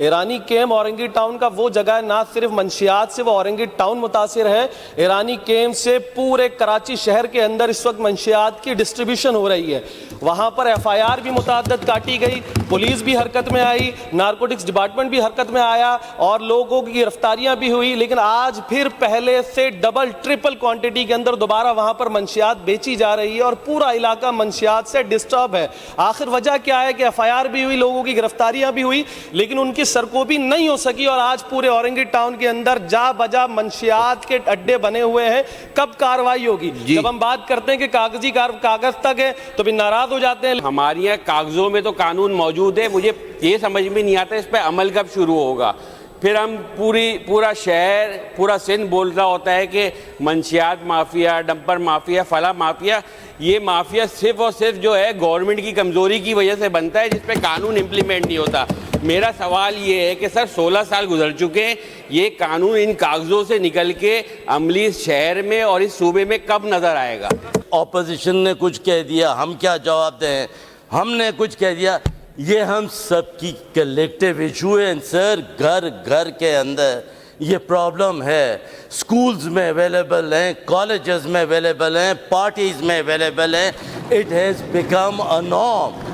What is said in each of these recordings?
ईरानी camp Orangi town का वो जगह है, ना सिर्फ मंशियात से वो औरंगी टाउन मुतासिर है, ईरानी कैम्प से पूरे कराची शहर के अंदर इस वक्त मंशियात की डिस्ट्रीब्यूशन हो रही है। वहाँ पर FIR भी मुतअद्दिद काटी गई, पुलिस भी हरकत में आई, नारकोटिक्स डिपार्टमेंट भी हरकत में आया और लोगों की गिरफ्तारियां भी हुई। लेकिन आज फिर पहले से डबल ट्रिपल क्वांटिटी के अंदर दोबारा वहाँ पर मंशियात बेची जा रही है और पूरा इलाका मंशियात से डिस्टर्ब है। आखिर वजह क्या है कि FIR भी हुई, लोगों की गिरफ्तारियां भी हुई, लेकिन उनकी सरकोबी नहीं हो सकी और आज पूरे औरंगी टाउन के अंदर जा बजा मंशियात के अड्डे बने हुए हैं। कब कार्रवाई होगी? जब हम बात करते हैं कि कागजी कागज तक है तो भी नाराज हो जाते हैं। हमारे यहाँ कागजों में तो कानून मौजूद है, मुझे ये समझ में नहीं आता इस पर अमल कब शुरू होगा। फिर हम पूरा शहर, पूरा सिंध बोल रहा होता है कि मंशियात माफिया, डंपर माफिया, फला माफिया। ये माफिया सिर्फ और सिर्फ जो है गवर्नमेंट की कमज़ोरी की वजह से बनता है, जिस पे कानून इम्प्लीमेंट नहीं होता। मेरा सवाल ये है कि सर 16 साल गुजर चुके हैं, ये कानून इन कागजों से निकल के अमली शहर में और इस सूबे में कब नज़र आएगा? ऑपोजिशन ने कुछ कह दिया, हम क्या जवाब दें? हमने कुछ कह दिया, ये हम सब की कलेक्टिव इशू है सर। घर घर के अंदर ये प्रॉब्लम है, स्कूल्स में अवेलेबल हैं, कॉलेजेस में अवेलेबल हैं, पार्टीज में अवेलेबल हैं। It has become a norm,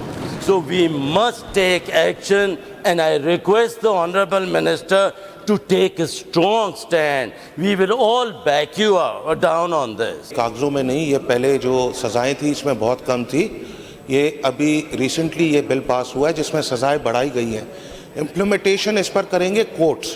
so we must take action and I request the Honorable Minister to take a strong stand. We will all back you down on this. कागजों में नहीं, ये पहले जो सज़ाएं थी इसमें बहुत कम थी। ये अभी रिसेंटली ये बिल पास हुआ है जिसमें सज़ाएं बढ़ाई गई हैं। इम्प्लीमेंटेशन इस पर करेंगे कोर्ट्स,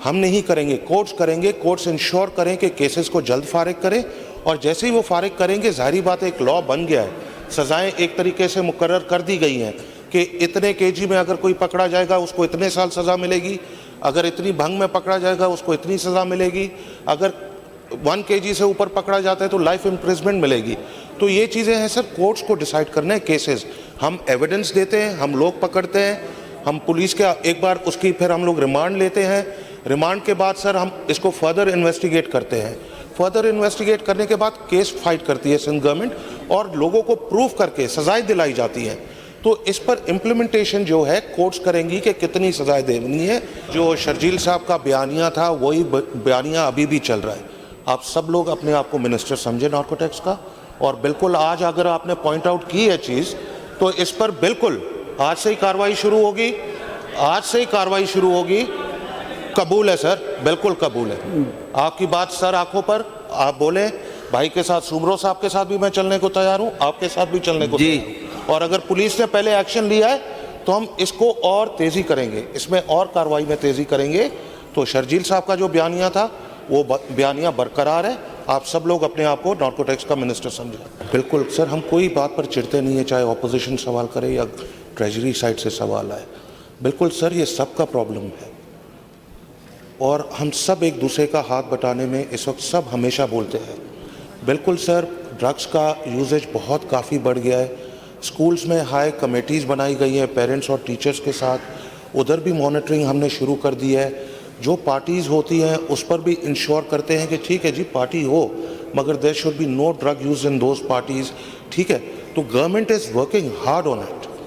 हम नहीं करेंगे, कोर्ट्स करेंगे। कोर्ट्स इंश्योर करें कि केसेस को जल्द फारिग करें और जैसे ही वो फारिग करेंगे, जाहिर बात है एक लॉ बन गया है, सज़ाएं एक तरीके से मुकर्रर कर दी गई हैं कि इतने केजी में अगर कोई पकड़ा जाएगा उसको इतने साल सज़ा मिलेगी, अगर इतनी भंग में पकड़ा जाएगा उसको इतनी सज़ा मिलेगी, अगर 1 kg से ऊपर पकड़ा जाता है तो लाइफ इम्प्रिजमेंट मिलेगी। तो ये चीज़ें हैं सर, कोर्ट्स को डिसाइड करना है केसेस। हम एविडेंस देते हैं, हम लोग पकड़ते हैं, हम पुलिस के एक बार उसकी फिर हम लोग रिमांड लेते हैं, रिमांड के बाद सर हम इसको फर्दर इन्वेस्टिगेट करते हैं। फर्दर इन्वेस्टिगेट करने के बाद केस फाइट करती है सिंध गवर्नमेंट और लोगों को प्रूफ करके सजाएं दिलाई जाती हैं। तो इस पर इम्प्लीमेंटेशन जो है कोर्ट्स करेंगी कि कितनी सजाएं देनी है। जो शर्जील साहब का बयानिया था वही बयानिया अभी भी चल रहा है। आप सब लोग अपने आप को मिनिस्टर समझे नार्कोटिक्स का, और बिल्कुल आज अगर आपने पॉइंट आउट की है चीज़ तो इस पर बिल्कुल आज से ही कार्रवाई शुरू होगी, आज से ही कार्रवाई शुरू होगी। कबूल है सर, बिल्कुल कबूल है आपकी बात सर। आंखों पर आप बोले, भाई के साथ सुमरो साहब के साथ भी मैं चलने को तैयार हूँ, आपके साथ भी चलने को तैयार हूँ। और अगर पुलिस ने पहले एक्शन लिया है तो हम इसको और तेज़ी करेंगे, इसमें और कार्रवाई में तेज़ी करेंगे। तो शर्जील साहब का जो बयानिया था वो बयानिया बरकरार है। आप सब लोग अपने आप को नार्कोटिक्स का मिनिस्टर समझें। बिल्कुल सर, हम कोई बात पर चिढ़ते नहीं है, चाहे ऑपोजिशन सवाल करे या ट्रेजरी साइड से सवाल आए। बिल्कुल सर, ये सबका प्रॉब्लम है और हम सब एक दूसरे का हाथ बटाने में इस वक्त सब हमेशा बोलते हैं। बिल्कुल सर, ड्रग्स का यूजेज बहुत काफ़ी बढ़ गया है। स्कूल्स में हाई कमेटीज़ बनाई गई हैं पेरेंट्स और टीचर्स के साथ, उधर भी मॉनिटरिंग हमने शुरू कर दी है। जो पार्टीज़ होती हैं उस पर भी इंश्योर करते हैं कि ठीक है जी पार्टी हो मगर there should be no drug use in those parties, ठीक है। तो government is working hard on it.